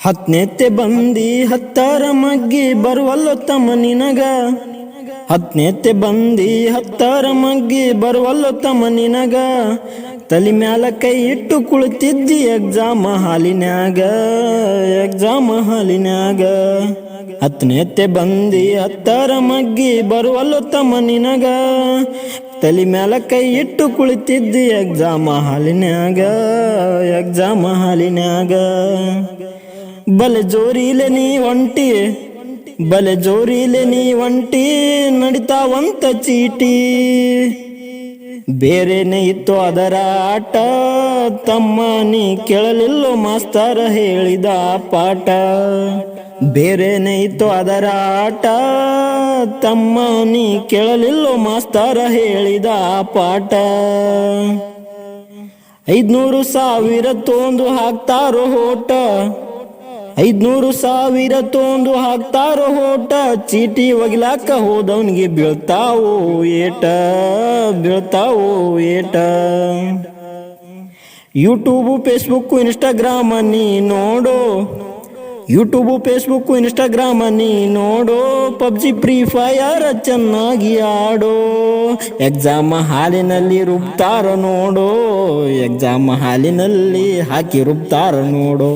ಹತ್ನೇತ್ತೆ ಬಂದಿ ಹತ್ತಾರ ಮಗ್ಗಿ ಬರುವಲ್ಲೋ ತಮ್ಮ ನಿನಗ. ಹತ್ನೇತ್ತೆ ಬಂದಿ ಹತ್ತಾರ ಮಗ್ಗಿ ಬರುವಲ್ಲೋ ತಮ್ಮ ನಿನಗ. ತಲಿ ಮ್ಯಾಲ ಕೈ ಇಟ್ಟು ಕುಳಿತಿದ್ದಿ ಎಕ್ಸಾಮ ಹಾಲಿನ್ಯಾಗ, ಎಕ್ಸಾಮ ಹಾಲಿನ್ಯಾಗ. ಹತ್ನೇತ್ತೆ ಬಂದಿ ಹತ್ತಾರ ಮಗ್ಗಿ ಬರುವಲ್ಲೋ ತಮ್ಮ ನಿನಗ. ತಲಿ ಮ್ಯಾಲ ಕೈ ಇಟ್ಟು ಕುಳಿತಿದ್ದಿ ಎಕ್ಸಾಮ ಹಾಲಿನ್ಯಾಗ, ಎಕ್ಸಾಮ ಹಾಲಿನ್ಯಾಗ. ಬಲೆ ಜೋರಿಲೆ ನೀ ಒಂಟಿ, ಬಲೆ ಜೋರಿಲೆ ನೀ ಒಂಟಿ, ನಡಿತಾವಂತ ಚೀಟಿ. ಬೇರೆನೆ ಇತ್ತು ಅದರ ಆಟ, ತಮ್ಮ ನೀ ಕೇಳಲಿಲ್ಲೋ ಮಾಸ್ತರ ಹೇಳಿದ ಪಾಠ. ಬೇರೆನೆ ಇತ್ತು ಅದರ ಆಟ, ತಮ್ಮ ನೀ ಕೇಳಲಿಲ್ಲೋ ಮಾಸ್ತರ ಹೇಳಿದ ಪಾಠ. 500,000 ತೊಂದು ಹಾಕ್ತಾರೋ ಹೋಟ, 500,000 ತೊಂದು ಹಾಕ್ತಾರೋ ಹೋಟ. ಚೀಟಿ ಒಗಿಲಾಕ ಹೋದವನಿಗೆ ಬೀಳ್ತಾವೋ ಏಟ, ಬೀಳ್ತಾವೋ ಏಟ. ಯೂಟ್ಯೂಬು ಫೇಸ್ಬುಕ್ಕು ಇನ್ಸ್ಟಾಗ್ರಾಮ ನೀ ನೋಡೋ, ಯೂಟ್ಯೂಬು ಫೇಸ್ಬುಕ್ಕು ಇನ್ಸ್ಟಾಗ್ರಾಮ ನೀ ನೋಡೋ. ಪಬ್ಜಿ ಫ್ರೀ ಫೈರ್ ಚೆನ್ನಾಗಿ ಆಡೋ. ಎಕ್ಸಾಮ ಹಾಲಿನಲ್ಲಿ ರುಬ್ತಾರ ನೋಡೋ, ಎಕ್ಸಾಮ ಹಾಲಿನಲ್ಲಿ ಹಾಕಿ ರುಬ್ತಾರ ನೋಡೋ.